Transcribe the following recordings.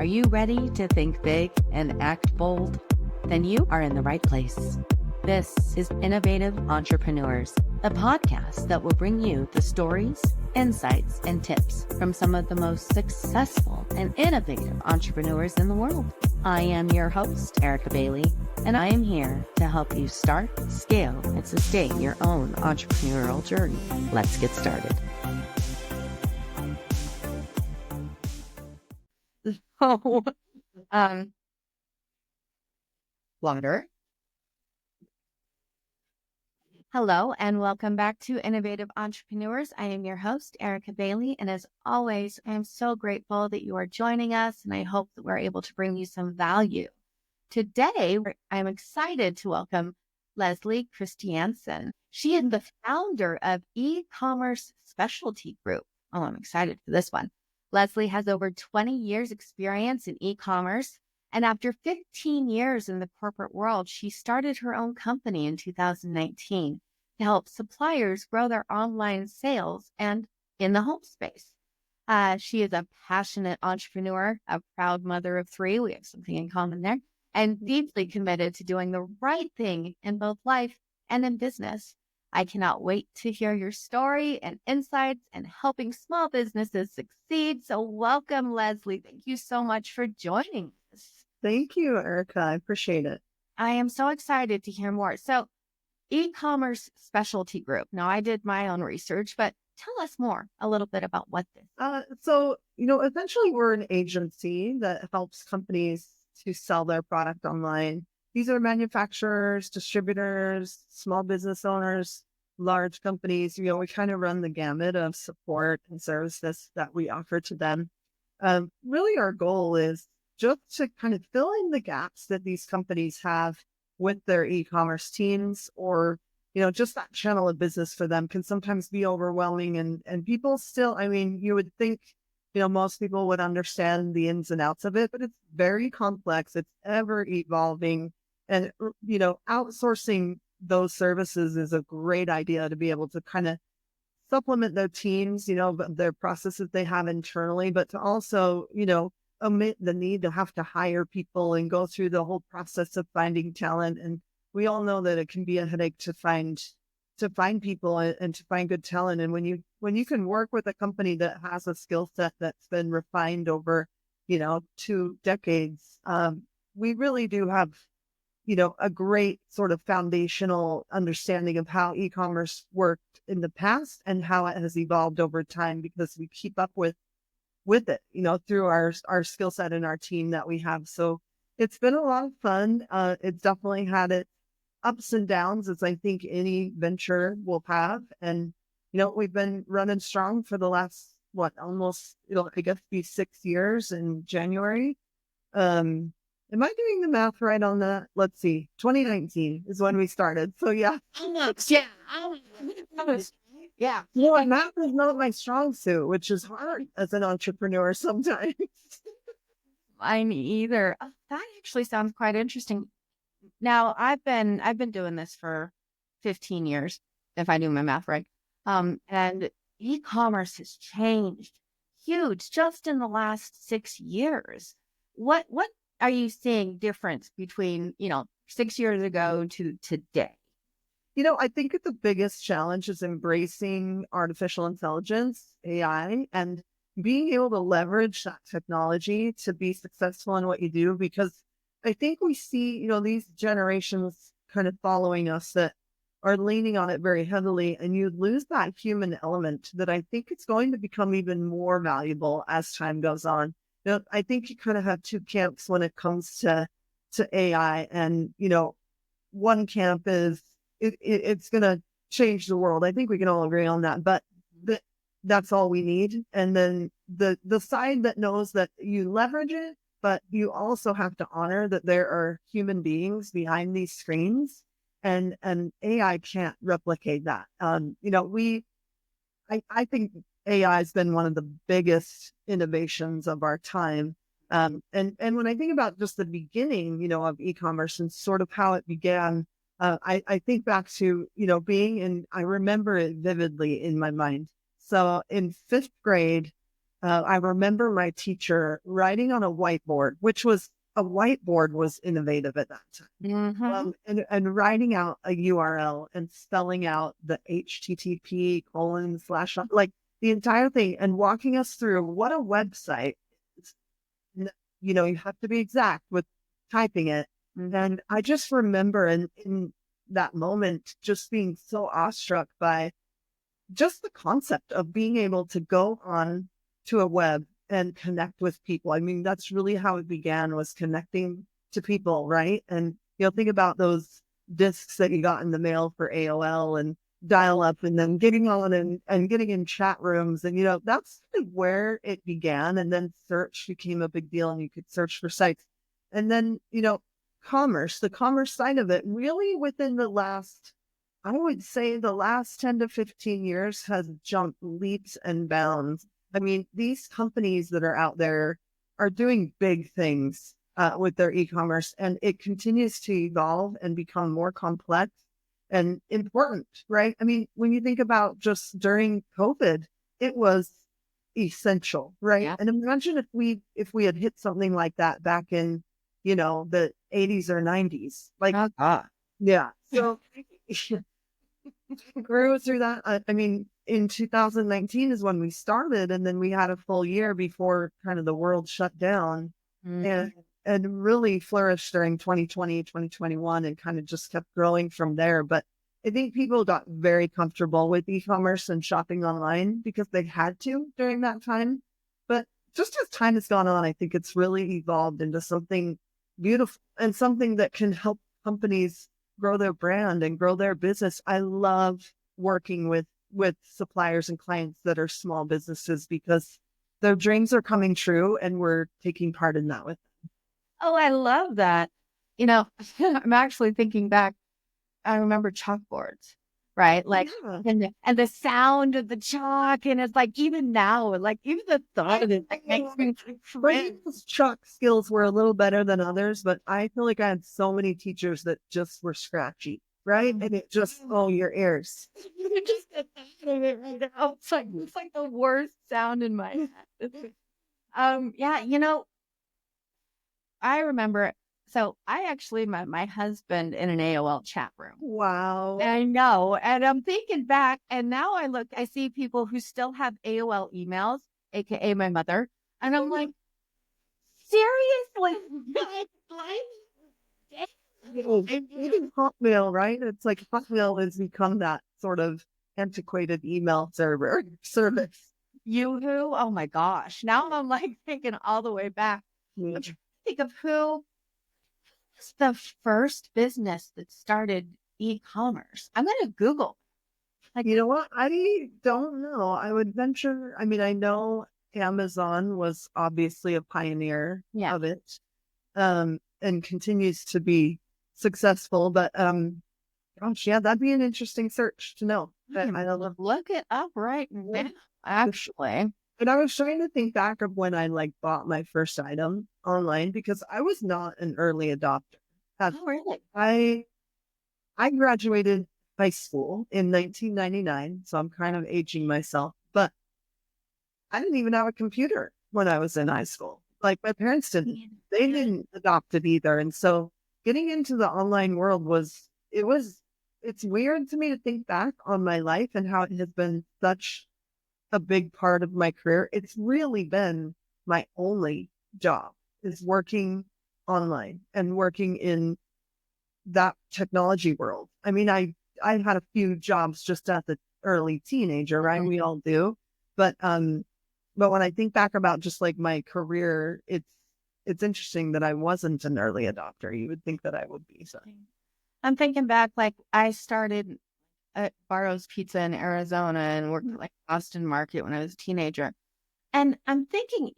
Are you ready to think big and act bold? Then you are in the right place. This is Innovative Entrepreneurs, a podcast that will bring you the stories, insights, and tips from some of the most successful and innovative entrepreneurs in the world. I am your host, Erica Bailey, and I am here to help you start, scale, and sustain your own entrepreneurial journey. Let's get started. So, water. Hello, and welcome back to Innovative Entrepreneurs. I am your host, Erica Bailey, and as always, I am so grateful that you are joining us, and I hope that we're able to bring you some value. Today, I'm excited to welcome Leslie Christiansen. She is the founder of e-commerce specialty group. Oh, I'm excited for this one. Leslie has over 20 years experience in e-commerce, and after 15 years in the corporate world, she started her own company in 2019 to help suppliers grow their online sales and in the home space. She is a passionate entrepreneur, a proud mother of three. We have something in common there, and deeply committed to doing the right thing in both life and in business. I cannot wait to hear your story and insights and helping small businesses succeed. So welcome, Leslie. Thank you so much for joining us. Thank you, Erica. I appreciate it. I am so excited to hear more. So e-commerce specialty group. Now, I did my own research, but tell us more a little bit about what this is. Essentially we're an agency that helps companies to sell their product online. These are manufacturers, distributors, small business owners, large companies. We kind of run the gamut of support and services that we offer to them. Really, our goal is just to kind of fill in the gaps that these companies have with their e-commerce teams, or, just that channel of business for them can sometimes be overwhelming. And people still, you would think, most people would understand the ins and outs of it, but it's very complex. It's ever evolving. And, outsourcing those services is a great idea to be able to kind of supplement their teams, their processes they have internally, but to also, omit the need to have to hire people and go through the whole process of finding talent. And we all know that it can be a headache to find people and to find good talent. And when you can work with a company that has a skill set that's been refined over, 2 decades, we really do have, a great sort of foundational understanding of how e-commerce worked in the past and how it has evolved over time, because we keep up with it, through our skill set and our team that we have. So it's been a lot of fun. It's definitely had its ups and downs, as I think any venture will have. And, we've been running strong for the last, almost, I guess be 6 years in January. Am I doing the math right on that? Let's see. 2019 is when we started. So yeah. Yeah. Math is not my strong suit, which is hard as an entrepreneur sometimes. Mine either. That actually sounds quite interesting. Now, I've been doing this for 15 years, if I do my math right. And e-commerce has changed huge just in the last 6 years. What are you seeing difference between, 6 years ago to today? I think the biggest challenge is embracing artificial intelligence, AI, and being able to leverage that technology to be successful in what you do. Because I think we see, these generations kind of following us that are leaning on it very heavily, and you lose that human element that I think it's going to become even more valuable as time goes on. I think you kind of have two camps when it comes to AI, and, one camp is it's going to change the world. I think we can all agree on that, but that's all we need. And then the side that knows that you leverage it, but you also have to honor that there are human beings behind these screens, and AI can't replicate that. I think AI has been one of the biggest innovations of our time. And when I think about just the beginning, of e-commerce and sort of how it began, I think back to, being in, I remember it vividly in my mind. So in 5th grade, I remember my teacher writing on a whiteboard, which was a whiteboard was innovative at that time. Mm-hmm. And writing out a URL and spelling out the HTTP colon slash like the entire thing and walking us through what a website is. You have to be exact with typing it. And I just remember in that moment just being so awestruck by just the concept of being able to go on to a web and connect with people. I mean, that's really how it began, was connecting to people, right? And think about those discs that you got in the mail for AOL and dial up, and then getting on and getting in chat rooms. And that's really where it began. And then search became a big deal, and you could search for sites. And then the commerce side of it, really within I would say the last 10 to 15 years has jumped leaps and bounds. I mean, these companies that are out there are doing big things with their e-commerce, and it continues to evolve and become more complex and important, right? I mean, when you think about just during COVID, it was essential, right? Yeah. And imagine if we had hit something like that back in, the 80s or 90s. Like, Oh, God. yeah. So grew through that. I mean, in 2019 is when we started, and then we had a full year before kind of the world shut down, Mhm. and and really flourished during 2020, 2021, and kind of just kept growing from there. But I think people got very comfortable with e-commerce and shopping online because they had to during that time. But just as time has gone on, I think it's really evolved into something beautiful and something that can help companies grow their brand and grow their business. I love working with suppliers and clients that are small businesses because their dreams are coming true, and we're taking part in that with Oh, I love that. I'm actually thinking back. I remember chalkboards, right? them. Like, Yeah. and the sound of the chalk, and it's like even now, like even the thought of it, like makes me cringe. People's chalk skills were a little better than others, but I feel like I had so many teachers that just were scratchy, right? And it just, oh, your ears. You just get the of it right now. It's like the worst sound in my head. Yeah, I remember. So I actually met my husband in an AOL chat room. Wow. I know. And I'm thinking back, and now I see people who still have AOL emails, AKA my mother. And I'm like, seriously? Even Hotmail, right? It's like Hotmail has become that sort of antiquated email service. Yoo-hoo? Oh my gosh. Now I'm like thinking all the way back. I'm trying to think of who was the first business that started e-commerce. I'm going to Google. Like, You know what? I don't know. I would venture. I mean, I know Amazon was obviously a pioneer yeah. of it, and continues to be successful. But gosh, yeah, that'd be an interesting search to know. I don't know. Look it up right now, actually. But I was trying to think back of when I bought my first item online because I was not an early adopter. Oh, really? I graduated high school in 1999, so I'm kind of aging myself, but I didn't even have a computer when I was in high school. Like my parents didn't. They didn't adopt it either. And so getting into the online world it's weird to me to think back on my life and how it has been such a big part of my career. It's really been my only job is working online and working in that technology world. I mean, I had a few jobs just as the early teenager, right? We all do. But when I think back about just like my career, it's interesting that I wasn't an early adopter. You would think that I would be. So I'm thinking back, like I started at Barro's Pizza in Arizona and worked at like Austin Market when I was a teenager. And I'm thinking,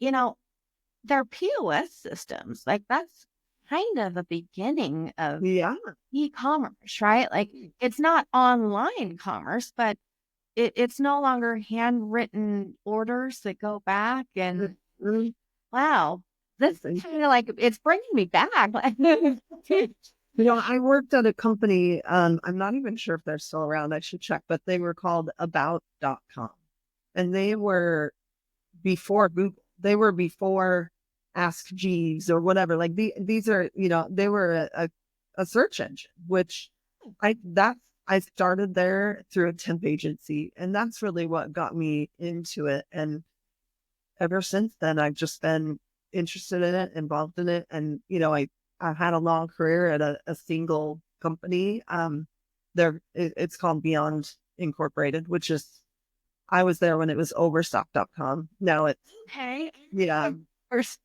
their POS systems, like that's kind of the beginning of yeah. e-commerce, right? Like it's not online commerce, but it's no longer handwritten orders that go back. And Mm, wow, this is kind of like it's bringing me back. I worked at a company, I'm not even sure if they're still around. I should check, but they were called about.com. And they were before Google. They were before Ask Jeeves or whatever. Like these are, they were a search engine, which I started there through a temp agency, and that's really what got me into it. And ever since then, I've just been interested in it, involved in it. And, I've had a long career at a single company. It's called Beyond Incorporated, which is, I was there when it was overstock.com. Now it's, Okay. yeah, Oh, they're still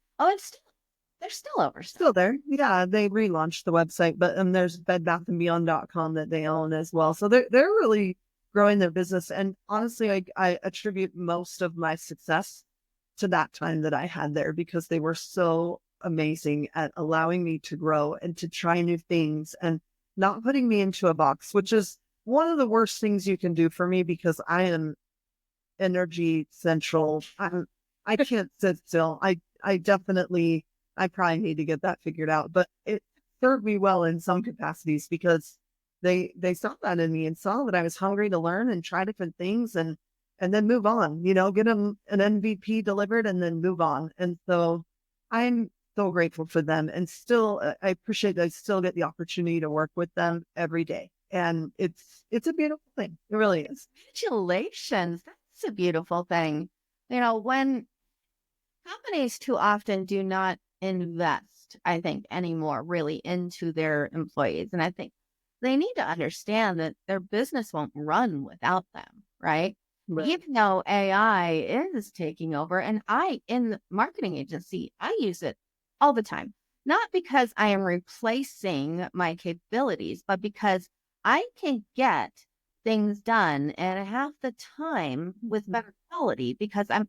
still overstock. there. Yeah, they relaunched the website, but there's bedbathandbeyond.com that they own as well. So they're really growing their business. And honestly, I attribute most of my success to that time that I had there, because they were so amazing at allowing me to grow and to try new things and not putting me into a box, which is one of the worst things you can do for me, because I am energy central. I can't sit still. I probably need to get that figured out, but it served me well in some capacities, because they saw that in me and saw that I was hungry to learn and try different things, and then move on, get them an MVP delivered and then move on. And so I'm so grateful for them, and still, I appreciate that I still get the opportunity to work with them every day. And it's a beautiful thing. It really is. Congratulations. That's a beautiful thing. When companies too often do not invest, I think, anymore really into their employees. And I think they need to understand that their business won't run without them, right? Right. Even though AI is taking over, and in the marketing agency, I use it all the time, not because I am replacing my capabilities, but because I can get things done at half the time with better quality, because I'm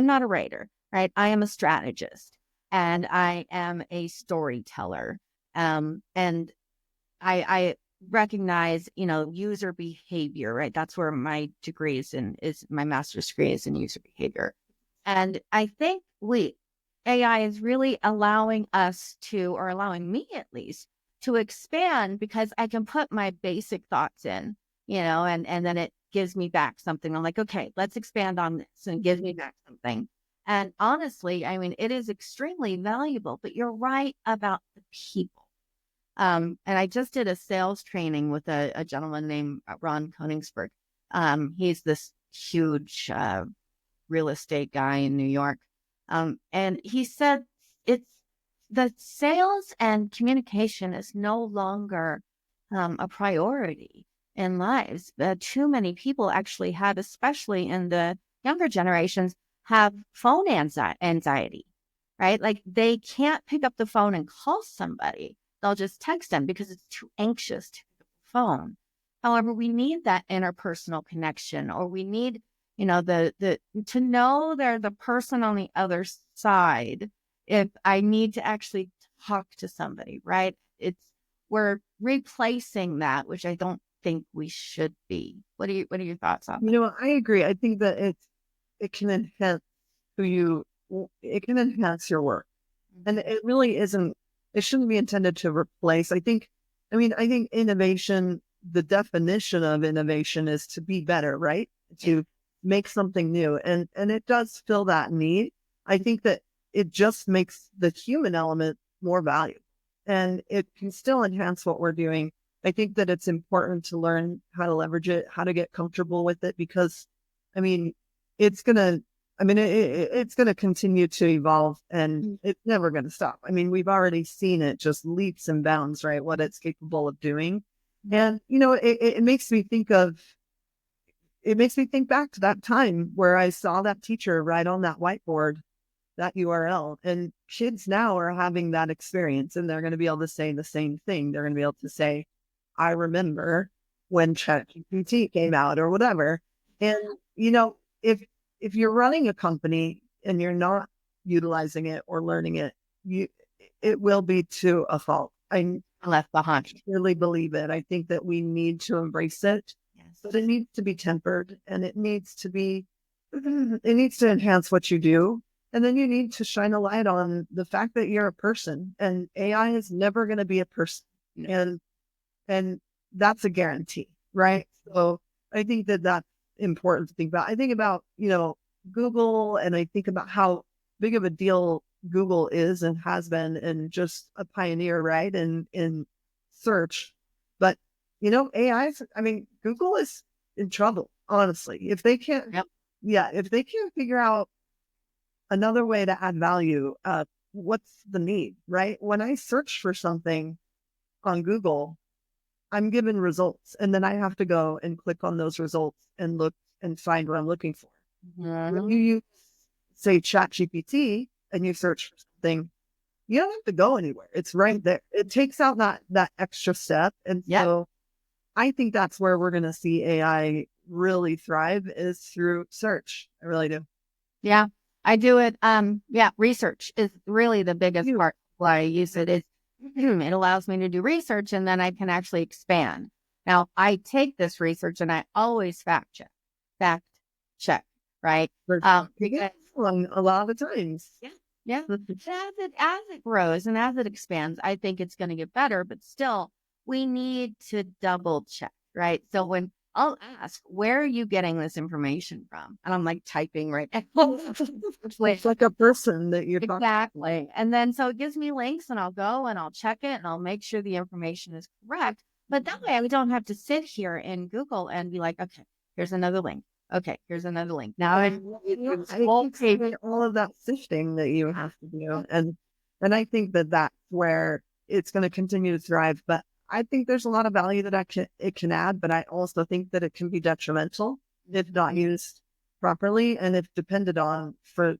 not a writer, right? I am a strategist, and I am a storyteller. And I recognize, user behavior, right? That's where my degree is my master's degree is in user behavior. And I think AI is really allowing us to, or allowing me at least, to expand, because I can put my basic thoughts in, and then it gives me back something. I'm like, okay, let's expand on this, and gives me back something. And honestly, I mean, it is extremely valuable, but you're right about the people. And I just did a sales training with a gentleman named Ron Koningsberg. He's this huge real estate guy in New York. And he said it's the sales and communication is no longer a priority in lives. Too many people actually have, especially in the younger generations, have phone anxiety, right? Like they can't pick up the phone and call somebody. They'll just text them because it's too anxious to pick up the phone. However, we need that interpersonal connection, or we need, the to know they're the person on the other side. If I need to actually talk to somebody, right? We're replacing that, which I don't think we should be. What are your thoughts on that? I agree. I think that it can enhance it can enhance your work. And it really isn't, it shouldn't be intended to replace. I think innovation, the definition of innovation is to be better, right? To make something new. And it does fill that need. I think that it just makes the human element more valuable, and it can still enhance what we're doing. I think that it's important to learn how to leverage it, how to get comfortable with it, because I mean, it's going to, it's going to continue to evolve, and it's never going to stop. I mean, we've already seen it just leaps and bounds, right? What it's capable of doing. And, it makes me think back to that time where I saw that teacher write on that whiteboard, that URL, and kids now are having that experience, and they're going to be able to say the same thing. They're going to be able to say, I remember when ChatGPT came out or whatever. And, if you're running a company and you're not utilizing it or learning it, it will be to a fault. I Left behind. really believe it. I think that we need to embrace it, Yes. but it needs to be tempered, and it needs to enhance what you do. And then you need to shine a light on the fact that you're a person, and AI is never going to be a person. No. And that's a guarantee, right? So I think that that's important to think about. I think about, Google and I think about how big of a deal Google is and has been and just a pioneer, right? In search. But AI's, I mean, Google is in trouble, honestly. If they can't, Yep. yeah, if they can't figure out another way to add value, what's the need, right? When I search for something on Google, I'm given results and then I have to go and click on those results and look and find what I'm looking for. When you Mhm. use, say, ChatGPT and you search for something, you don't have to go anywhere. It's right there. It takes out that extra step. And Yep. so I think that's where we're going to see AI really thrive is through search. I really do. Yeah. I do it. Yeah. Research is really the biggest You, part why I use it. Is it allows me to do research and then I can actually expand. Now I take this research and I always fact check, right? you Because get wrong a lot of times. yeah, yeah. As it grows and as it expands, I think it's going to get better. But still, we need to double check, right? So when I'll ask, where are you getting this information from? And I'm like typing right now. It's like a person that you're talking Exactly. And then so it gives me links and I'll go and I'll check it and I'll make sure the information is correct. But that way I don't have to sit here in Google and be like, okay, here's another link. Okay, here's another link. Now I it's whole it's page. all of that sifting that you have to do. And I think that that's where it's going to continue to thrive. But I think there's a lot of value that it can add, but I also think that it can be detrimental if not used properly and if depended on for,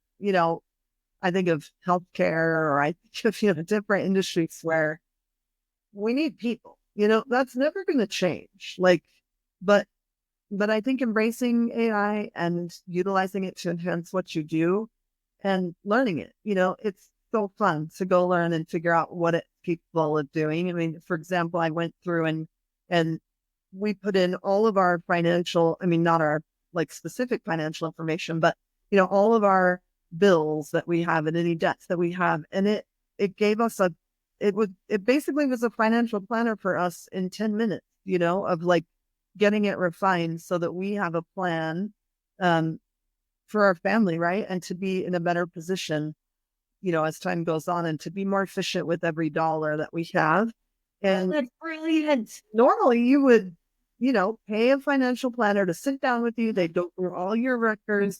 I think of healthcare or I think of, different industries where we need people, that's never going to change. Like, but I think embracing AI and utilizing it to enhance what you do and learning it, it's so fun to go learn and figure out what it's capable of doing. I mean, for example, I went through and we put in all of our financial, I mean, not our like specific financial information, but all of our bills that we have and any debts that we have. And it gave us it basically was a financial planner for us in 10 minutes, of like getting it refined so that we have a plan um, for our family, right? And to be in a better position, as time goes on and to be more efficient with every dollar that we have. And That's brilliant. normally you would, pay a financial planner to sit down with you. They go through all your records.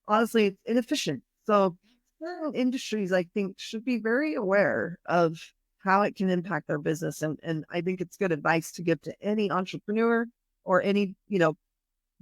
Honestly, it's inefficient. So certain industries, I think, should be very aware of how it can impact their business. And I think it's good advice to give to any entrepreneur or any,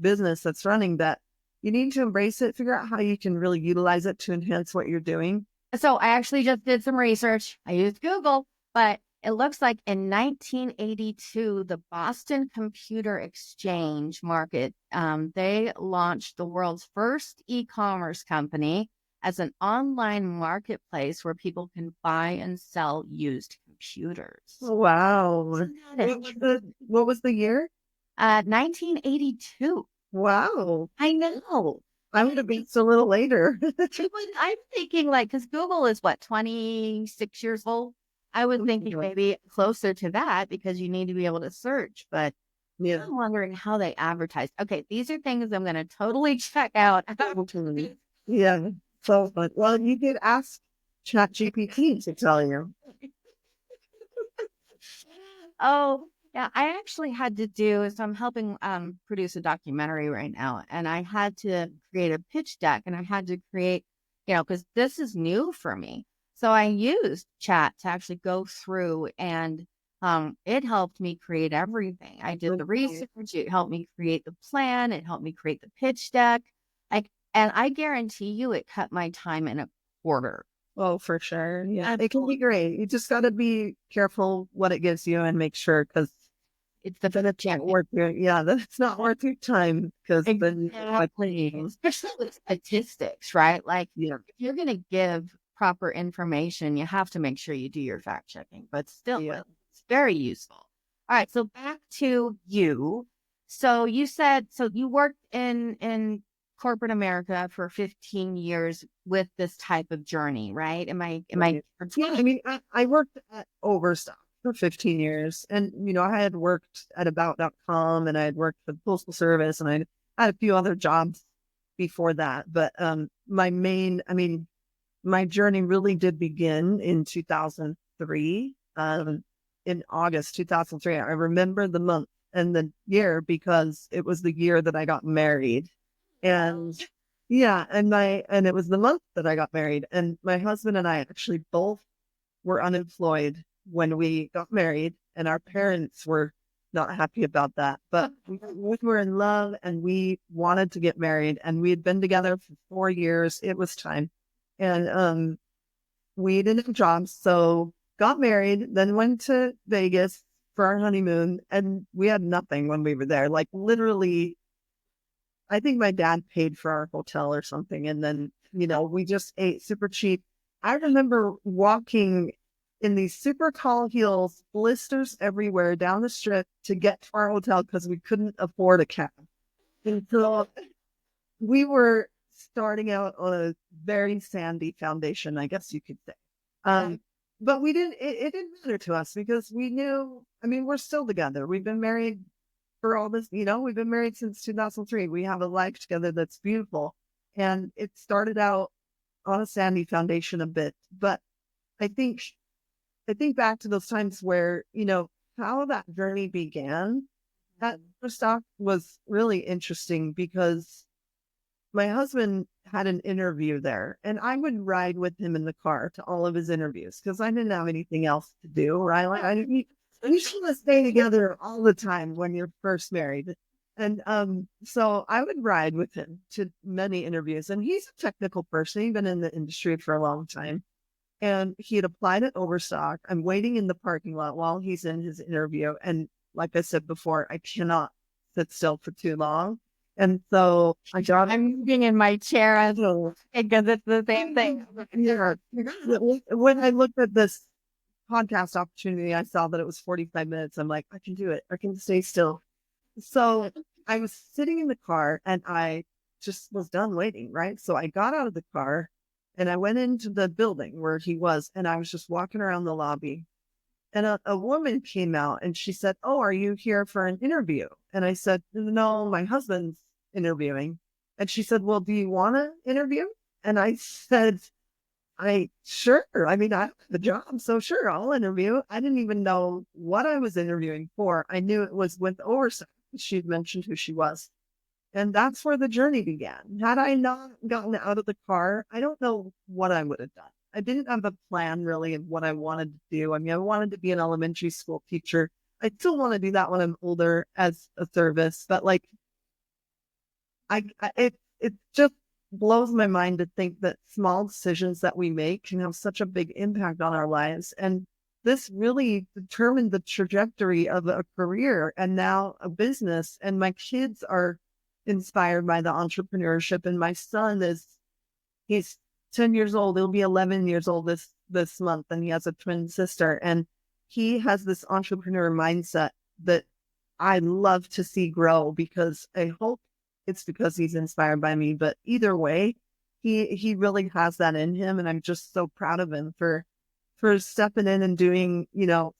business that's running that you need to embrace it, figure out how you can really utilize it to enhance what you're doing. So I actually just did some research. I used Google, but it looks like in 1982, the Boston Computer Exchange market, they launched the world's first e-commerce company as an online marketplace where people can buy and sell used computers. Wow. Isn't that What was the year? 1982. Wow. I know. I would have been a little later. I'm thinking like, because Google is what, 26 years old? I was thinking maybe closer to that because you need to be able to search, but Yeah. I'm wondering how they advertise. Okay, these are things I'm going to totally check out. Yeah. So fun. Well, you could ask ChatGPT to tell you. Oh, yeah, I actually had to do, so I'm helping produce a documentary right now, and I had to create a pitch deck and I had to create, because this is new for me. So I used chat to actually go through and it helped me create everything. I did the research, it helped me create the plan, it helped me create the pitch deck. And I guarantee you it cut my time in a quarter. Oh, for sure. Yeah. It can be Absolutely. great. You just got to be careful what it gives you and make sure because It's the then it's check. not worth your, yeah, then it's not worth your time because then, Exactly. Especially with statistics, right? Like yeah. if you're going to give proper information, you have to make sure you do your fact checking, but still Yeah. it's very useful. All right. So back to you. So you said, so you worked in corporate America for 15 years with this type of journey, right? Am I, Yeah, I mean, I worked at Overstock for 15 years. And, I had worked at about.com and I had worked for the Postal Service and I had a few other jobs. before that. But my journey really did begin in 2003. In August 2003, I remember the month and the year because it was the year that I got married. And yeah, and it was the month that I got married. And my husband and I actually both were unemployed when we got married, and our parents were not happy about that. But we were in love and we wanted to get married, and we had been together for 4 years. It was time. And we didn't have jobs, so got married, then went to Vegas for our honeymoon, and we had nothing when we were there. Like literally, I think my dad paid for our hotel or something, and then we just ate super cheap. I remember walking in these super tall heels, blisters everywhere down the strip to get to our hotel because we couldn't afford a cab. And so we were starting out on a very sandy foundation, I guess you could say. But we didn't, it didn't matter to us because we knew, we're still together. We've been married for all this, we've been married since 2003. We have a life together that's beautiful. And it started out on a sandy foundation a bit. But I think back to those times where, how that journey began. That first off was really interesting because my husband had an interview there, and I would ride with him in the car to all of his interviews because I didn't have anything else to do. Right? Like you should stay together all the time when you're first married. And so I would ride with him to many interviews, and he's a technical person. He's been in the industry for a long time. And he had applied at Overstock. I'm waiting in the parking lot while he's in his interview. And like I said before, I cannot sit still for too long. And so I'm moving in my chair as well because it's the same thing. Yeah. When I looked at this podcast opportunity, I saw that it was 45 minutes. I'm like, I can do it. I can stay still. So I was sitting in the car and I just was done waiting, right? So I got out of the car and I went into the building where he was, and I was just walking around the lobby. And a woman came out and she said, "Oh, are you here for an interview?" And I said, "No, my husband's interviewing." And she said, "Well, do you want to interview?" And I said, sure. I have the job, so sure, I'll interview. I didn't even know what I was interviewing for. I knew it was with Oversight. She'd mentioned who she was. And that's where the journey began. Had I not gotten out of the car, I don't know what I would have done. I didn't have a plan really of what I wanted to do. I wanted to be an elementary school teacher. I still want to do that when I'm older as a service, but like, it just blows my mind to think that small decisions that we make can have such a big impact on our lives. And this really determined the trajectory of a career and now a business. And my kids are inspired by the entrepreneurship. And my son he's 10 years old. He'll be 11 years old this month. And he has a twin sister. And he has this entrepreneur mindset that I love to see grow because I hope it's because he's inspired by me. But either way, he really has that in him. And I'm just so proud of him for stepping in and doing,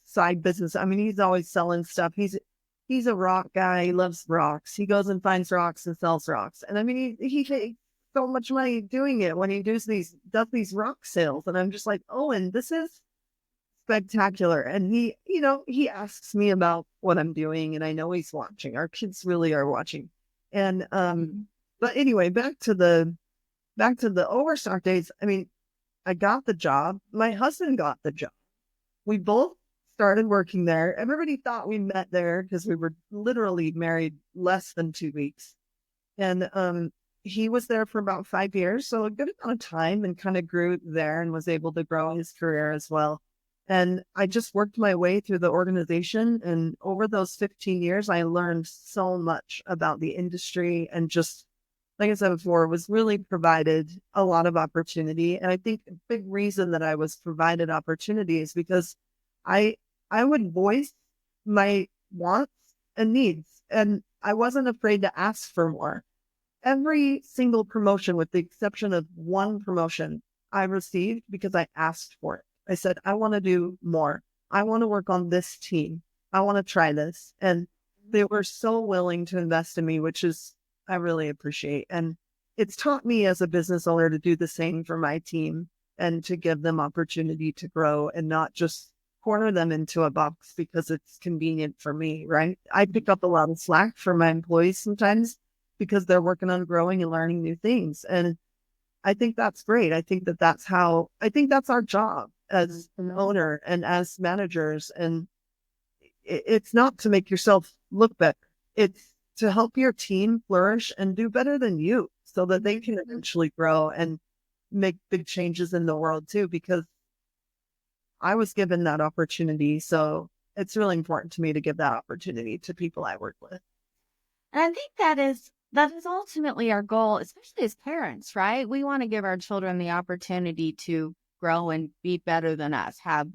side business. He's always selling stuff. He's a rock guy. He loves rocks. He goes and finds rocks and sells rocks. And he takes so much money doing it when he does these rock sales. And I'm just like, oh, and this is spectacular. And he asks me about what I'm doing, and I know he's watching. Our kids really are watching. And but anyway, back to the Overstock days. I got the job. My husband got the job. We both started working there. Everybody thought we met there because we were literally married less than 2 weeks. And he was there for about 5 years, so a good amount of time, and kind of grew there and was able to grow his career as well. And I just worked my way through the organization. And over those 15 years, I learned so much about the industry, and just, like I said before, was really provided a lot of opportunity. And I think a big reason that I was provided opportunity is because I would voice my wants and needs, and I wasn't afraid to ask for more. Every single promotion, with the exception of one promotion, I received because I asked for it. I said, I want to do more. I want to work on this team. I want to try this. And they were so willing to invest in me, which is, I really appreciate. And it's taught me as a business owner to do the same for my team and to give them opportunity to grow and not just corner them into a box because it's convenient for me, right? I pick up a lot of slack for my employees sometimes because they're working on growing and learning new things. And I think that's great. I think that's our job as an owner and as managers. And it's not to make yourself look better. It's to help your team flourish and do better than you so that they can eventually grow and make big changes in the world too, because I was given that opportunity. So it's really important to me to give that opportunity to people I work with. And I think that is ultimately our goal, especially as parents, right? We want to give our children the opportunity to grow and be better than us, have,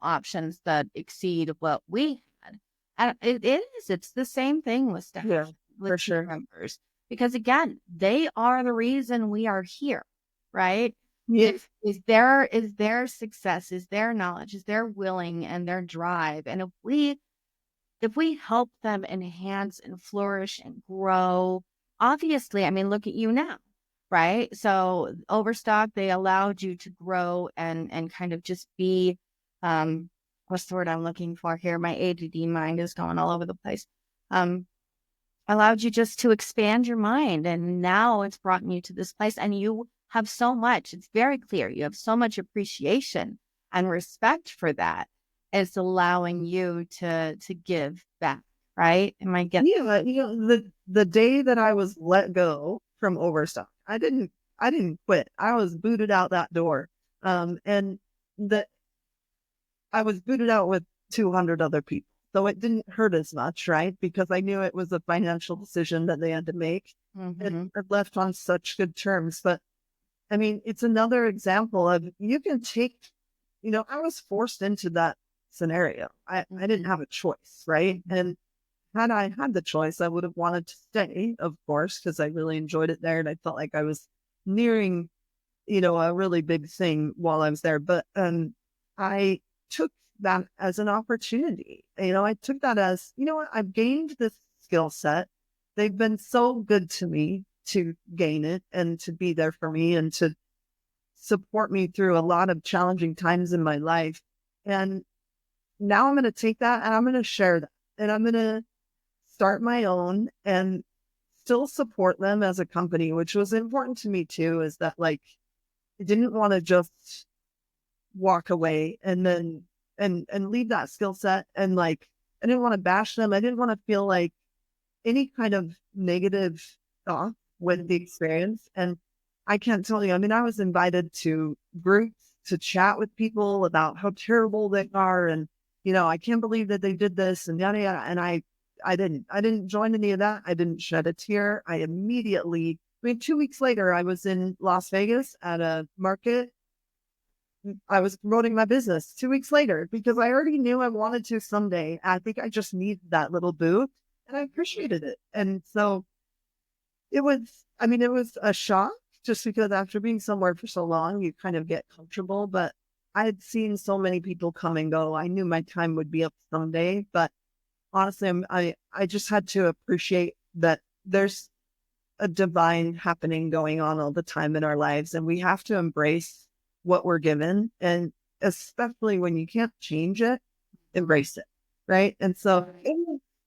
options that exceed what we had. And it's the same thing with staff, Yeah, with for team sure. members, because again, they are the reason we are here, right? Yeah. Is their success, is their knowledge, is their willing and their drive. And if we help them enhance and flourish and grow, obviously, I mean, look at you now, right? So Overstock, they allowed you to grow and kind of just be, what's the word I'm looking for here? My ADD mind is going all over the place. Um, allowed you just to expand your mind. And now it's brought you to this place and you have so much, it's very clear. You have so much appreciation and respect for that. It's allowing you to give back, right? Am I getting? Yeah, the day that I was let go from Overstock, I didn't quit. I was booted out that door. And the I was booted out with 200 other people. So it didn't hurt as much, right? Because I knew it was a financial decision that they had to make. And Mhm. I left on such good terms. But I mean, it's another example of you can take, I was forced into that scenario. I didn't Mhm. have a choice, right? And had I had the choice, I would have wanted to stay, of course, because I really enjoyed it there and I felt like I was nearing, a really big thing while I was there. But I took that as an opportunity. I took that as, what, I've gained this skill set. They've been so good to me to gain it and to be there for me and to support me through a lot of challenging times in my life. And now I'm going to take that and I'm going to share that. And I'm going to start my own and still support them as a company, which was important to me too, is that like I didn't want to just walk away and then and leave that skill set and like I didn't want to bash them. I didn't want to feel like any kind of negative thought with the experience. And I can't tell you, I mean, I was invited to groups to chat with people about how terrible they are and I can't believe that they did this and yada yada. And I didn't join any of that. I didn't shed a tear. I immediately, I mean, 2 weeks later, I was in Las Vegas at a market. I was promoting my business 2 weeks later because I already knew I wanted to someday. I think I just needed that little boost and I appreciated it. And so it was a shock just because after being somewhere for so long, you kind of get comfortable. But I had seen so many people come and go. I knew my time would be up someday. But honestly, I just had to appreciate that there's a divine happening going on all the time in our lives. And we have to embrace what we're given. And especially when you can't change it, embrace it. Right. And so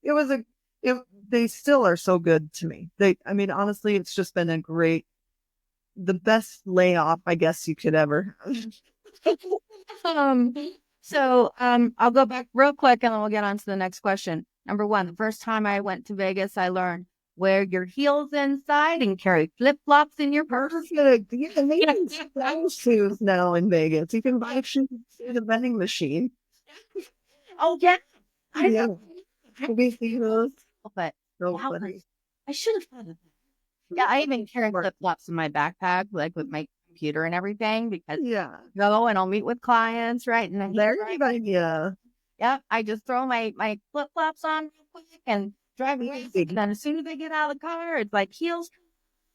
it was it, they still are so good to me. I mean, honestly, it's just been the best layoff, I guess you could ever have. Um, I'll go back real quick and then we'll get on to the next question. Number one, the first time I went to Vegas, I learned wear your heels inside and carry flip flops in your purse. Perfect. Yeah, they can sell shoes now in Vegas. You can buy shoes at a vending machine. Oh yeah, I Yeah. know. We see those. But So that funny. I should have thought of that. Yeah, I even carry flip flops in my backpack, like with my computer and everything, because Yeah. go and I'll meet with clients, right? And then Very good idea. yep, I just throw my flip flops on real quick and drive away. And then as soon as they get out of the car, it's like heels.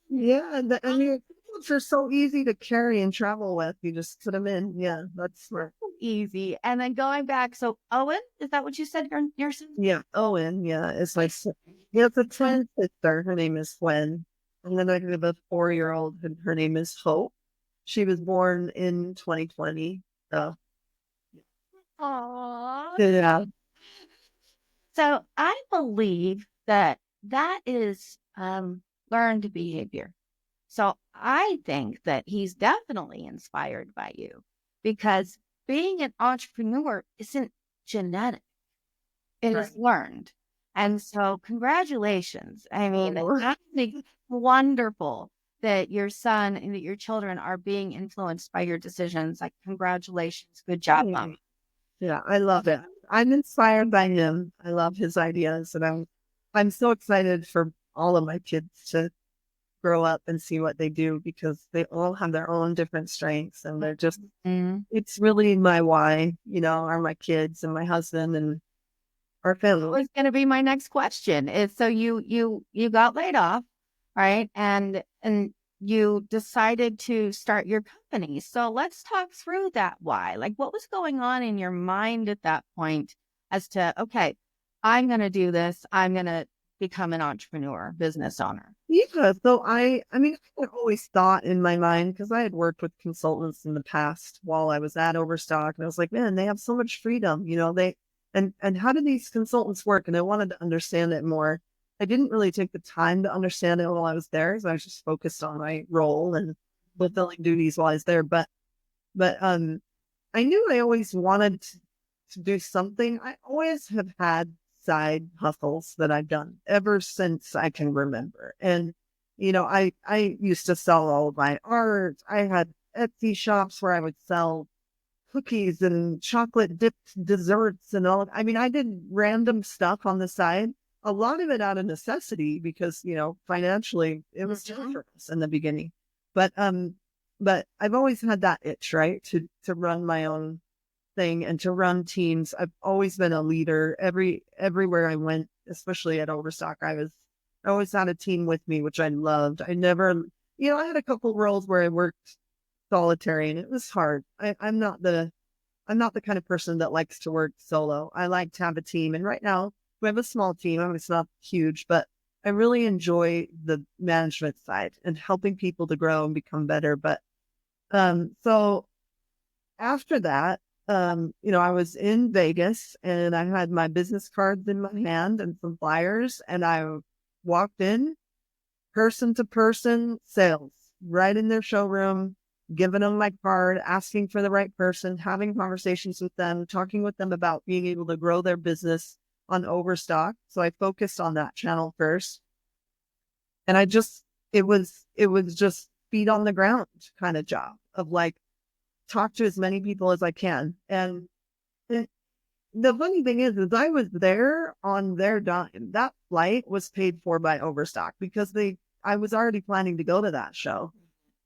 Yeah. And your clothes are so easy to carry and travel with. You just put them in. Yeah. That's smart. Easy. And then going back, so Owen, is that what you said your son? Yeah. Owen. Yeah. It's like, yeah, it's a twin sister. Her name is Gwen. And then I have a 4-year-old, and her name is Hope. She was born in 2020. So, Aww. yeah. So I believe that that is learned behavior. So I think that he's definitely inspired by you because being an entrepreneur isn't genetic, it Right. is learned. And so congratulations. I mean, Oh, I think wonderful that your son and that your children are being influenced by your decisions. Like, congratulations. Good job, mom. yeah, I love it. I'm inspired by him. I love his ideas, and I'm so excited for all of my kids to grow up and see what they do because they all have their own different strengths, and they're just Mm. it's really my why, are my kids and my husband and our That family. was going to be my next question. Is so you got laid off, right? And you decided to start your company. So let's talk through that why. Like what was going on in your mind at that point as to, okay, I'm going to do this. I'm going to become an entrepreneur, business owner. Yeah, so I mean, I had always thought in my mind because I had worked with consultants in the past while I was at Overstock, and I was like, man, they have so much freedom, they and how do these consultants work? And I wanted to understand it more. I didn't really take the time to understand it while I was there, so I was just focused on my role and fulfilling duties while I was there. But I knew I always wanted to do something. I always have had side hustles that I've done ever since I can remember. And, I used to sell all of my art. I had Etsy shops where I would sell cookies and chocolate dipped desserts and all. I mean, I did random stuff on the side, a lot of it out of necessity because, financially it was tough for us in the beginning. But but I've always had that itch, right? To run my own thing and to run teams. I've always been a leader everywhere I went, especially at Overstock. I always had a team with me, which I loved. I never, I had a couple roles where I worked solitary and it was hard. I'm not the kind of person that likes to work solo. I like to have a team. And right now we have a small team. I mean, it's not huge, but I really enjoy the management side and helping people to grow and become better. But so after that, I was in Vegas and I had my business cards in my hand and some flyers, and I walked in person to person sales right in their showroom, giving them my card, asking for the right person, having conversations with them, talking with them about being able to grow their business on Overstock. So I focused on that channel first. And it was just feet on the ground kind of job of like, talk to as many people as I can. And it, the funny thing is I was there on their dime. That flight was paid for by Overstock because I was already planning to go to that show.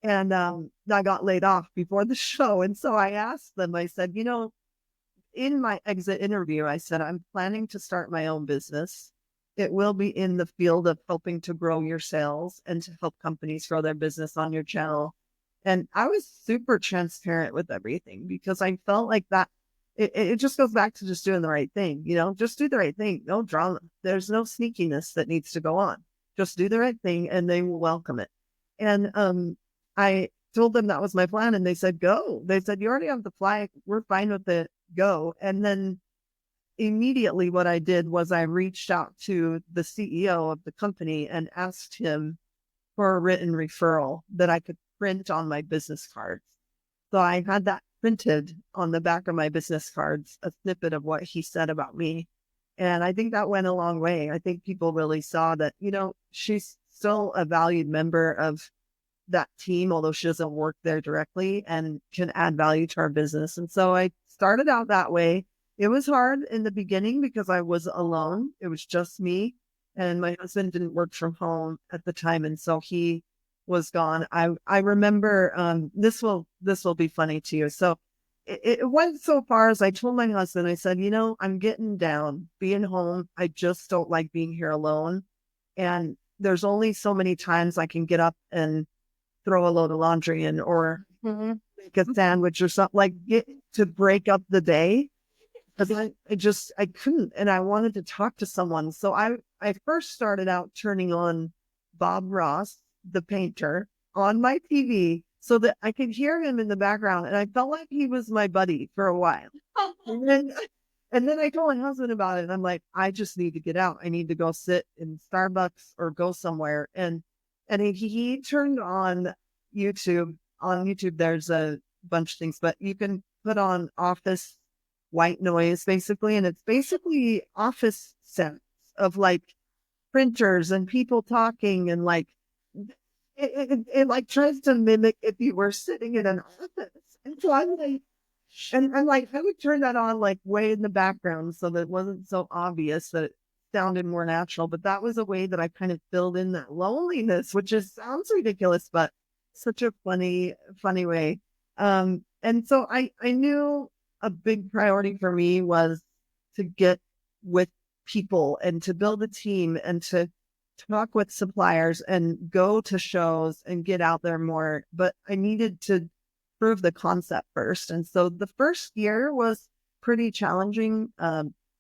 And I got laid off before the show. And so I asked them, I said, in my exit interview, I said, I'm planning to start my own business. It will be in the field of helping to grow your sales and to help companies grow their business on your channel. And I was super transparent with everything because I felt like that it just goes back to just doing the right thing, just do the right thing. No drama. There's no sneakiness that needs to go on. Just do the right thing and they will welcome it. And I told them that was my plan and they said, go. They said, you already have the flag. We're fine with it. Go. And then immediately what I did was I reached out to the CEO of the company and asked him for a written referral that I could print on my business cards. So I had that printed on the back of my business cards, a snippet of what he said about me. And I think that went a long way. I think people really saw that, she's still a valued member of that team, although she doesn't work there directly and can add value to our business. And so I started out that way. It was hard in the beginning because I was alone. It was just me and my husband didn't work from home at the time. And so he was gone. I remember, this will be funny to you. So it went so far as I told my husband, I said, I'm getting down being home. I just don't like being here alone. And there's only so many times I can get up and throw a load of laundry in or make a sandwich or something like get to break up the day. Because I couldn't and I wanted to talk to someone. So I first started out turning on Bob Ross the painter, on my TV so that I could hear him in the background. And I felt like he was my buddy for a while. And then, and then I told my husband about it. And I'm like, I just need to get out. I need to go sit in Starbucks or go somewhere. And he turned on YouTube. On YouTube, there's a bunch of things, but you can put on office white noise basically. And it's basically office sounds of like printers and people talking and like, it like tries to mimic if you were sitting in an office. And so I'm like, and like I would turn that on like way in the background so that it wasn't so obvious, that it sounded more natural. But that was a way that I kind of filled in that loneliness, which is sounds ridiculous, but such a funny way. And so I knew a big priority for me was to get with people and to build a team and to talk with suppliers and go to shows and get out there more. But I needed to prove the concept first. And so the first year was pretty challenging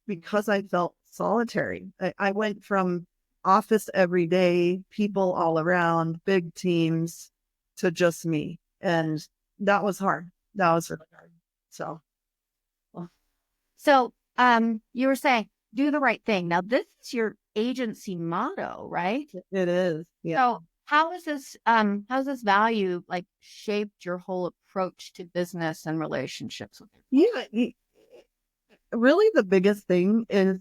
because I felt solitary. I went from office every day, people all around, big teams, to just me. And that was hard. That was really hard. So, So, you were saying do the right thing. Now, this is your agency motto, right? it is. Yeah. So, how's this value like shaped your whole approach to business and relationships with your Yeah. Really, the biggest thing is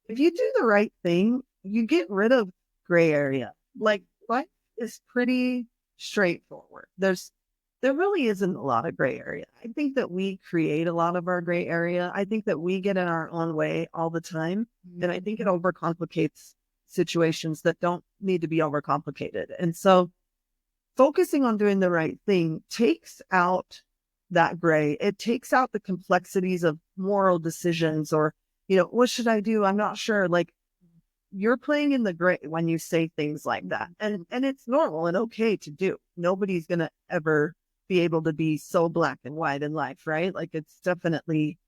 if you do the right thing, you get rid of gray area. Like life is pretty straightforward. There really isn't a lot of gray area. I think that we create a lot of our gray area. I think that we get in our own way all the time. And I think it overcomplicates situations that don't need to be overcomplicated. And so focusing on doing the right thing takes out that gray. It takes out the complexities of moral decisions or, what should I do? I'm not sure. Like you're playing in the gray when you say things like that. And it's normal and okay to do. Nobody's going to ever be able to be so black and white in life, right? Like it's definitely,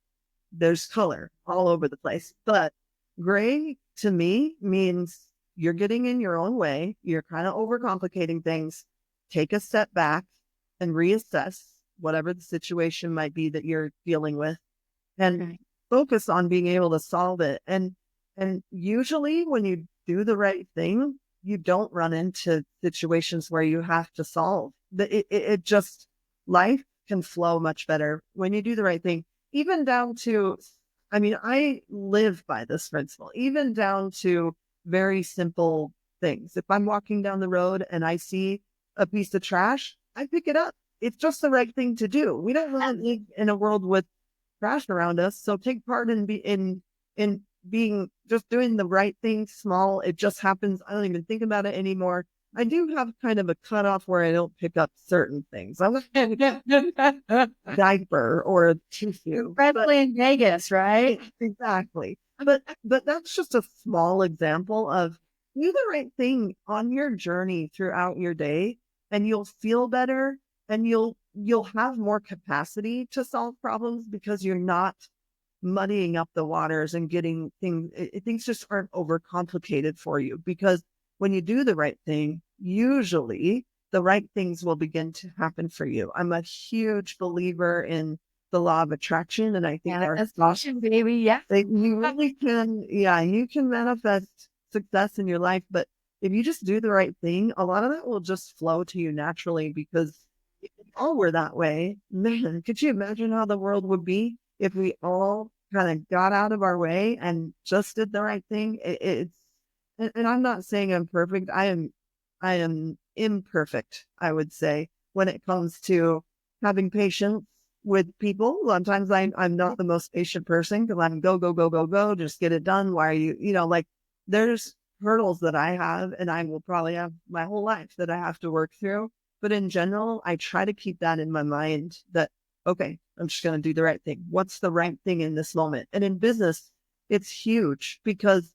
there's color all over the place. But gray to me means you're getting in your own way. You're kind of overcomplicating things. Take a step back and reassess whatever the situation might be that you're dealing with and focus on being able to solve it. And usually when you do the right thing, you don't run into situations where you have to solve. It just, life can flow much better when you do the right thing, even down to, I live by this principle, even down to very simple things. If I'm walking down the road and I see a piece of trash, I pick it up. It's just the right thing to do. We don't live in a world with trash around us. So take part in being just doing the right thing, small. It just happens. I don't even think about it anymore. I do have kind of a cutoff where I don't pick up certain things. I'm a diaper or a tissue. Probably in Vegas, right? Exactly. But that's just a small example of do the right thing on your journey throughout your day, and you'll feel better and you'll have more capacity to solve problems because you're not muddying up the waters and getting things just aren't overcomplicated for you. Because when you do the right thing, usually the right things will begin to happen for you. I'm a huge believer in the law of attraction. And I think that's awesome, baby. Yeah. You really can. Yeah. You can manifest success in your life, but if you just do the right thing, a lot of that will just flow to you naturally because if we all were that way, man, could you imagine how the world would be if we all kind of got out of our way and just did the right thing? And I'm not saying I'm perfect. I am imperfect, I would say, when it comes to having patience with people. Sometimes I'm not the most patient person because I'm go, just get it done. Why are you, like there's hurdles that I have and I will probably have my whole life that I have to work through. But in general, I try to keep that in my mind that, okay, I'm just going to do the right thing. What's the right thing in this moment? And in business, it's huge because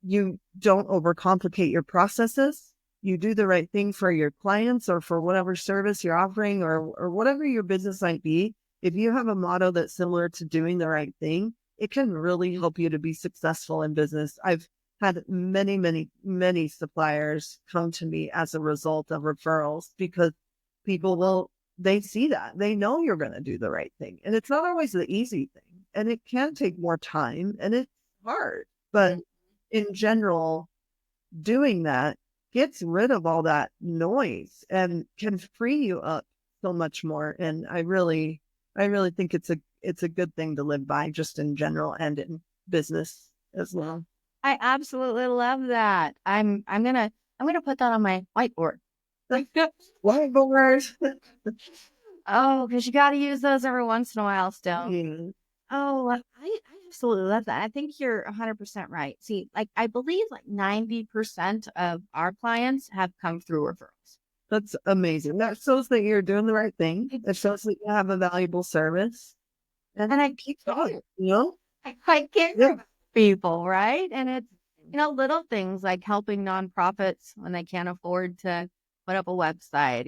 you don't overcomplicate your processes. You do the right thing for your clients or for whatever service you're offering or whatever your business might be. If you have a motto that's similar to doing the right thing, it can really help you to be successful in business. I've had many, many, many suppliers come to me as a result of referrals because people they see that. They know you're going to do the right thing. And it's not always the easy thing. And it can take more time and it's hard. But in general, doing that gets rid of all that noise and can free you up so much more. And I really think it's a good thing to live by just in general and in business as well. I absolutely love that. I'm gonna put that on my whiteboard. Like, Whiteboard. oh, because you got to use those every once in a while still. Yeah, Oh, I absolutely love that. I think you're 100% right. See, like I believe like 90% of our clients have come through referrals. that's amazing. That shows that you're doing the right thing. It- It shows that you have a valuable service and And I keep going, you know? I care Yeah. about people, right? And it's, little things like helping nonprofits when they can't afford to put up a website.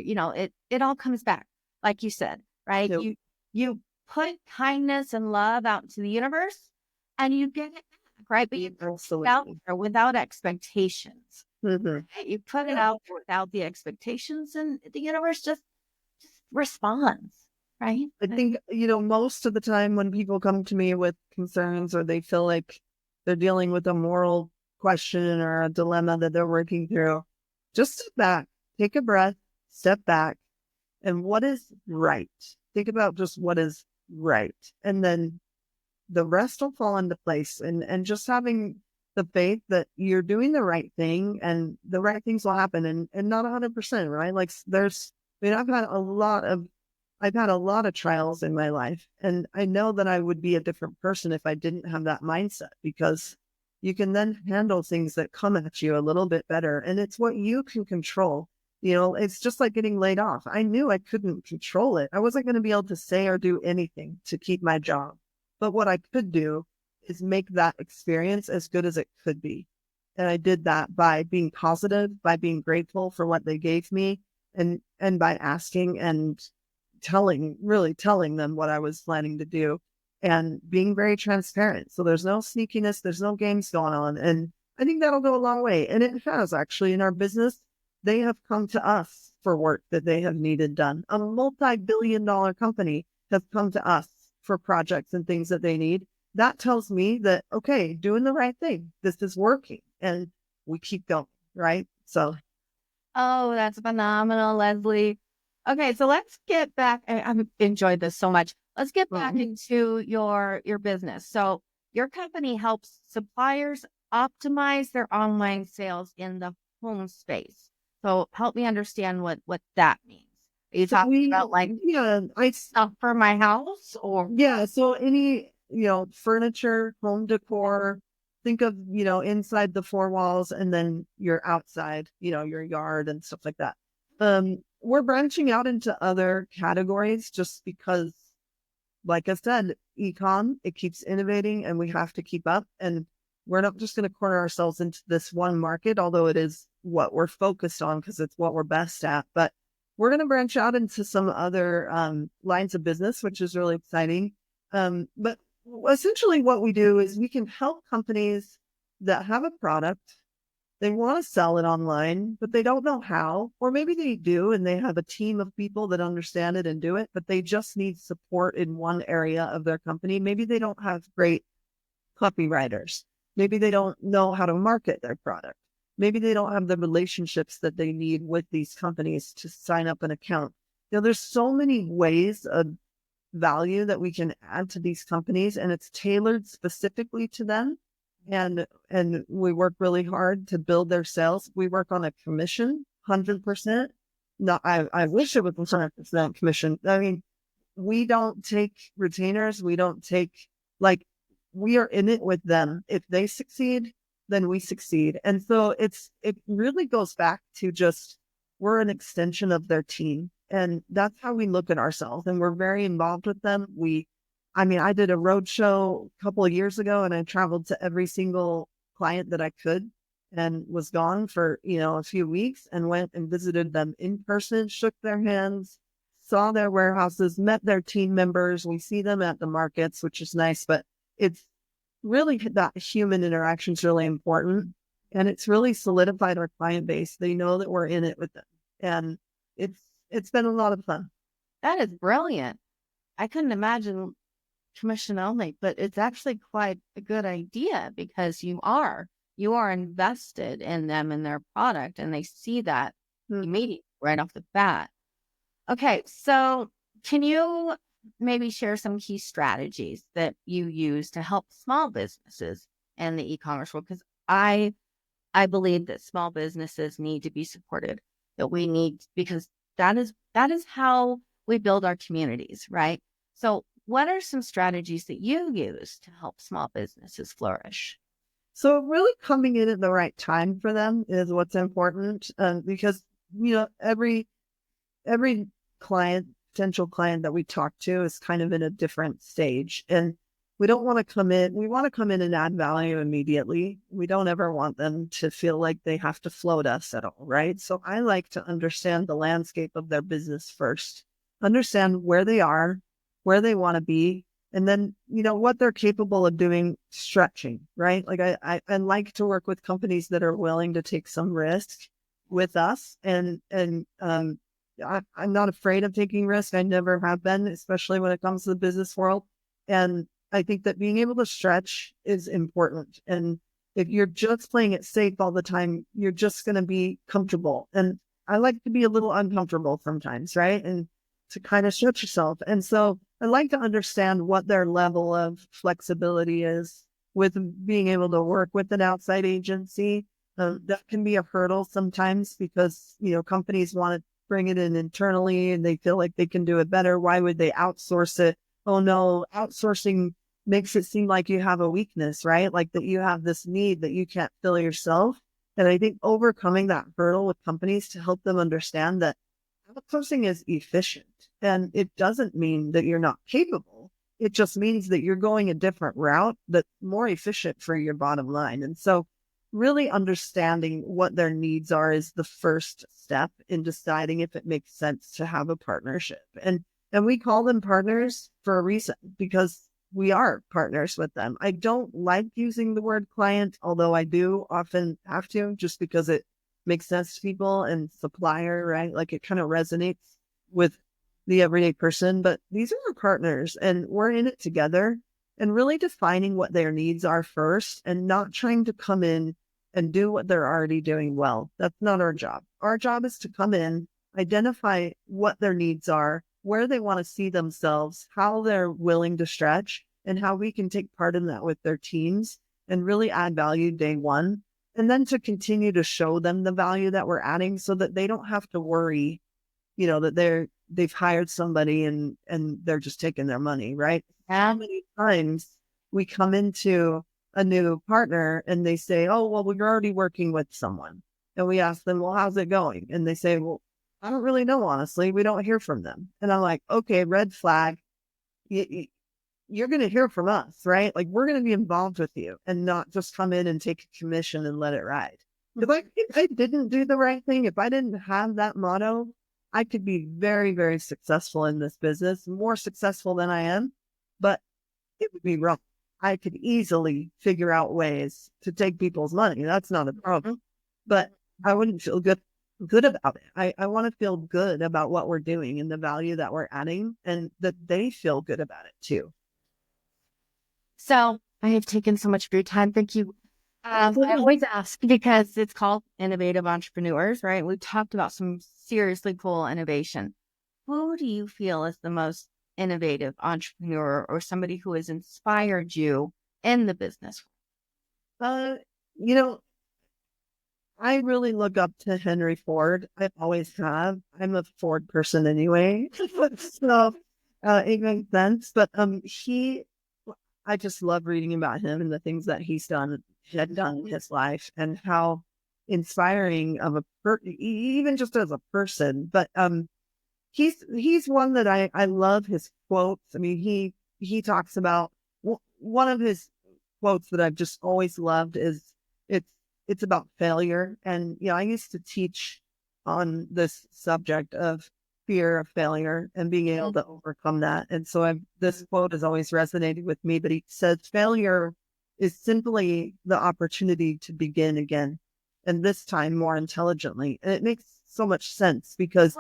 It all comes back, like you said, right? Yep. You put kindness and love out into the universe and you get it back, right? But you put it out Absolutely. there without expectations. Mhm. Right? You put it out there without the expectations and the universe just responds, right? I think, most of the time when people come to me with concerns or they feel like they're dealing with a moral question or a dilemma that they're working through, just sit back, take a breath, step back, and what is right? Think about just what is right. And then the rest will fall into place. And just having the faith that you're doing the right thing and the right things will happen and not 100%, right? Like I've had a lot of trials in my life, and I know that I would be a different person if I didn't have that mindset because you can then handle things that come at you a little bit better. And it's what you can control. It's just like getting laid off. I knew I couldn't control it. I wasn't going to be able to say or do anything to keep my job. But what I could do is make that experience as good as it could be. And I did that by being positive, by being grateful for what they gave me, and by asking and really telling them what I was planning to do and being very transparent. So there's no sneakiness, there's no games going on. And I think that'll go a long way. And it has actually in our business. They have come to us for work that they have needed done. A multi-billion-dollar company has come to us for projects and things that they need. That tells me that, okay, doing the right thing. This is working. And we keep going, right? So Oh, that's phenomenal, Leslie. Okay, so let's get back. I've enjoyed this so much. Let's get back into your business. So your company helps suppliers optimize their online sales in the home space. So help me understand what that means. Are you so talking we about like yeah, stuff for my house or yeah, so any, furniture, home decor, think of, inside the four walls and then your outside, your yard and stuff like that. We're branching out into other categories just because, like I said, ecom, it keeps innovating and we have to keep up. And we're not just going to corner ourselves into this one market, although it is what we're focused on because it's what we're best at. But we're going to branch out into some other lines of business, which is really exciting. But essentially, what we do is we can help companies that have a product. They want to sell it online, but they don't know how. Or maybe they do and they have a team of people that understand it and do it, but they just need support in one area of their company. Maybe they don't have great copywriters. Maybe they don't know how to market their product. Maybe they don't have the relationships that they need with these companies to sign up an account. There's so many ways of value that we can add to these companies, and it's tailored specifically to them. And we work really hard to build their sales. We work on a commission, 100%. No, I wish it was 100% commission. I mean, we don't take retainers. We don't take like we are in it with them. If they succeed, then we succeed. And so it really goes back to just we're an extension of their team. And that's how we look at ourselves. And we're very involved with them. I did a road show a couple of years ago and I traveled to every single client that I could and was gone for, a few weeks and went and visited them in person, shook their hands, saw their warehouses, met their team members. We see them at the markets, which is nice, but it's really that human interaction is really important. And it's really solidified our client base. They know that we're in it with them. And it's been a lot of fun. That is brilliant. I couldn't imagine commission only, but it's actually quite a good idea because you are invested in them and their product, and they see that Mm. immediately right off the bat. Okay, so can you maybe share some key strategies that you use to help small businesses in the e-commerce world? Because I believe that small businesses need to be supported, that we need because that is how we build our communities, right? So what are some strategies that you use to help small businesses flourish? So really coming in at the right time for them is what's important, because every client, potential client that we talk to is kind of in a different stage. And we don't want to come in, we want to come in and add value immediately. We don't ever want them to feel like they have to float us at all, right? So I like to understand the landscape of their business first, understand where they are, where they want to be, and then, what they're capable of doing, stretching, right? Like I like to work with companies that are willing to take some risk with us and I'm not afraid of taking risks. I never have been, especially when it comes to the business world. And I think that being able to stretch is important. And if you're just playing it safe all the time, you're just going to be comfortable. And I like to be a little uncomfortable sometimes, right? And to kind of stretch yourself. And so I like to understand what their level of flexibility is with being able to work with an outside agency. That can be a hurdle sometimes because, companies want to bring it in internally and they feel like they can do it better. Why would they outsource it? Oh no, outsourcing makes it seem like you have a weakness, right? Like that you have this need that you can't fill yourself. And I think overcoming that hurdle with companies to help them understand that outsourcing is efficient and it doesn't mean that you're not capable. It just means that you're going a different route that's more efficient for your bottom line. And so really understanding what their needs are is the first step in deciding if it makes sense to have a partnership. And we call them partners for a reason because we are partners with them. I don't like using the word client, although I do often have to just because it makes sense to people, and supplier, right? Like it kind of resonates with the everyday person, but these are our partners and we're in it together, and really defining what their needs are first and not trying to come in and do what they're already doing well. That's not our job. Our job is to come in, identify what their needs are, where they want to see themselves, how they're willing to stretch, and how we can take part in that with their teams and really add value day one. And then to continue to show them the value that we're adding so that they don't have to worry, that they've hired somebody and they're just taking their money, right? How many times we come into a new partner and they say, oh, well, we're already working with someone. And we ask them, well, how's it going? And they say, well, I don't really know, honestly. We don't hear from them. And I'm like, okay, red flag. You're going to hear from us, right? Like we're going to be involved with you and not just come in and take a commission and let it ride. Because if I didn't do the right thing, if I didn't have that motto, I could be very, very successful in this business, more successful than I am, but it would be wrong. I could easily figure out ways to take people's money. That's not a problem, but I wouldn't feel good about it. I want to feel good about what we're doing and the value that we're adding and that they feel good about it too. So I have taken so much of your time. Thank you. I always ask because it's called Innovative Entrepreneurs, right? We talked about some seriously cool innovation. Who do you feel is the most innovative entrepreneur or somebody who has inspired you in the business? Uh, you know, I really look up to Henry Ford. I always have. I'm a Ford person anyway. So it makes sense. But I just love reading about him and the things that had done in his life and how inspiring of even just as a person. But he's one that I love his quotes. I mean, he talks about one of his quotes that I've just always loved is it's about failure. And I used to teach on this subject of fear of failure and being able to overcome that. And so this quote has always resonated with me, but he says failure is simply the opportunity to begin again, and this time more intelligently. And it makes so much sense because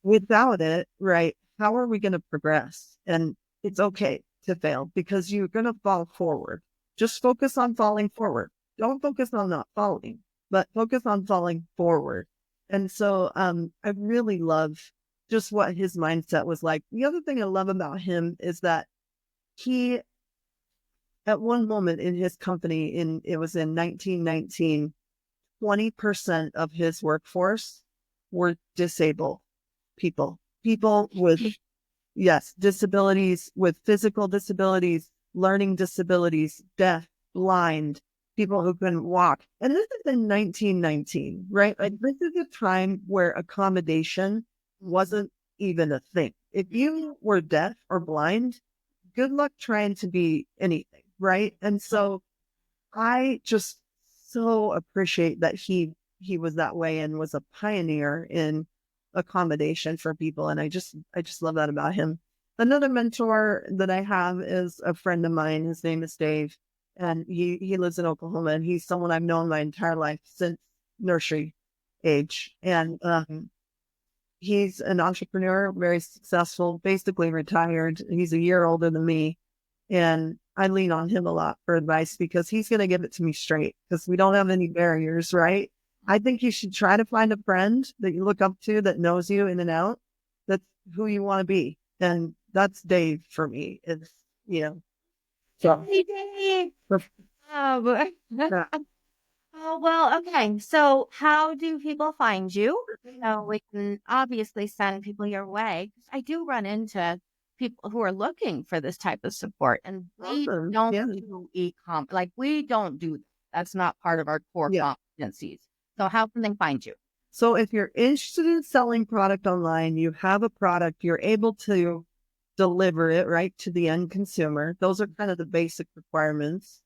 without it, right, how are we going to progress? And it's okay to fail because you're going to fall forward. Just focus on falling forward. Don't focus on not falling, but focus on falling forward. And so I really love just what his mindset was like. The other thing I love about him is that he, at one moment in his company, it was in 1919, 20% of his workforce were disabled people, people with, yes, disabilities, with physical disabilities, learning disabilities, deaf, blind, people who couldn't walk. And this is in 1919, right? Like, this is a time where accommodation wasn't even a thing. If you were deaf or blind, good luck trying to be anything, right? And so I just so appreciate that he was that way and was a pioneer in accommodation for people. And I just love that about him. Another mentor that I have is a friend of mine. His name is Dave, and he lives in Oklahoma, and he's someone I've known my entire life since nursery age. And he's an entrepreneur, very successful, basically retired. He's a year older than me. And I lean on him a lot for advice because he's going to give it to me straight because we don't have any barriers, right? I think you should try to find a friend that you look up to that knows you in and out. That's who you want to be. And that's Dave for me. It's, you know, so. Hey, Dave. Perf- Oh, yeah. oh, well, okay. So how do people find you? So we can obviously send people your way. I do run into people who are looking for this type of support, and we Awesome. don't Yeah. do e-com. Like, we don't do that. That's not part of our core Yeah. competencies. So how can they find you? So if you're interested in selling product online, you have a product, you're able to deliver it right to the end consumer. Those are kind of the basic requirements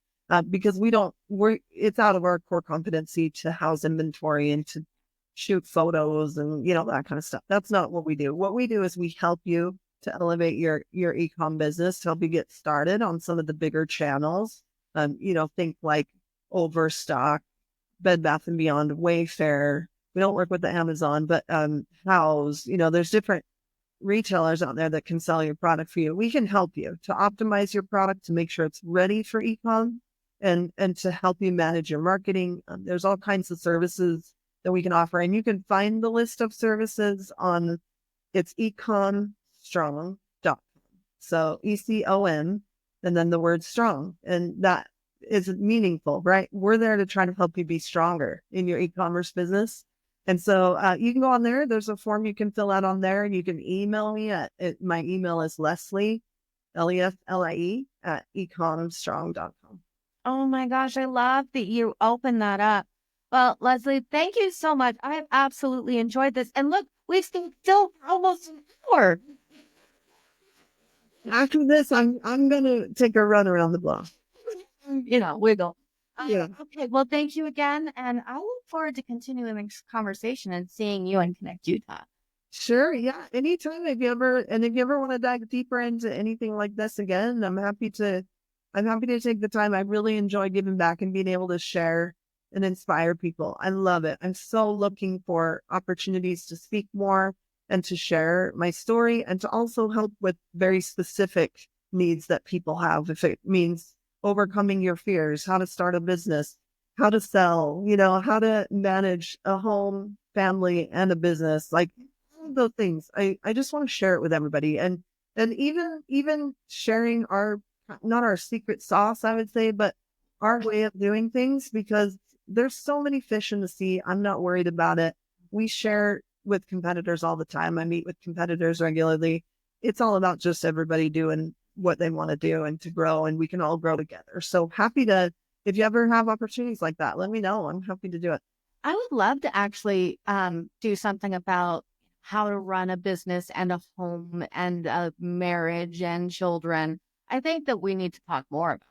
because it's out of our core competency to house inventory and to shoot photos and, that kind of stuff. That's not what we do. What we do is we help you to elevate your e-com business, to help you get started on some of the bigger channels. Think like Overstock, Bed Bath and Beyond, Wayfair. We don't work with the Amazon, but House. There's different retailers out there that can sell your product for you. We can help you to optimize your product to make sure it's ready for e-com and to help you manage your marketing. There's all kinds of services that we can offer, and you can find the list of services on it's ecomstrong.com. So ECOM and then the word strong, and that is meaningful, right? We're there to try to help you be stronger in your e-commerce business. And so you can go on there. There's a form you can fill out on there. You can email me my email is Leslie, Leflie at ecomstrong.com. Oh my gosh, I love that you opened that up. Well, Leslie, thank you so much. I have absolutely enjoyed this. And look, we've still almost an hour. After this, I'm gonna take a run around the block. Wiggle. Yeah. Okay, well, thank you again. And I look forward to continuing this conversation and seeing you in Connect Utah. Sure. Yeah. Anytime. If you ever want to dive deeper into anything like this again, I'm happy to take the time. I really enjoy giving back and being able to share and inspire people. I love it. I'm so looking for opportunities to speak more and to share my story and to also help with very specific needs that people have. If it means overcoming your fears, how to start a business, how to sell, how to manage a home, family, and a business, like all of those things. I just want to share it with everybody. And even sharing not our secret sauce, I would say, but our way of doing things, because there's so many fish in the sea. I'm not worried about it. We share with competitors all the time. I meet with competitors regularly. It's all about just everybody doing what they want to do and to grow, and we can all grow together. So happy to, if you ever have opportunities like that, let me know. I'm happy to do it. I would love to actually do something about how to run a business and a home and a marriage and children. I think that we need to talk more about.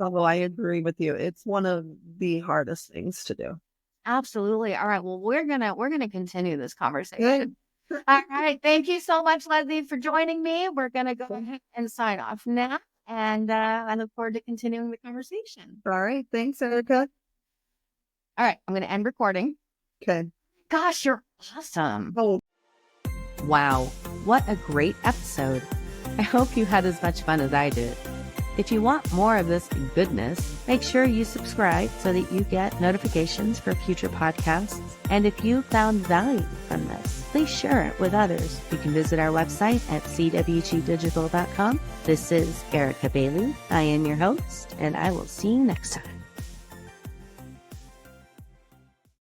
Although I agree with you, it's one of the hardest things to do. Absolutely. All right. Well, we're gonna continue this Good. conversation. All right. Thank you so much, Leslie, for joining me. We're gonna go ahead and sign off now. And I look forward to continuing the conversation. All right. Thanks, Erica. All right. I'm going to end recording. Okay. Gosh, you're awesome. Oh. Wow. What a great episode. I hope you had as much fun as I did. If you want more of this goodness, make sure you subscribe so that you get notifications for future podcasts. And if you found value from this, please share it with others. You can visit our website at cwgdigital.com. This is Erica Bailey. I am your host, and I will see you next time.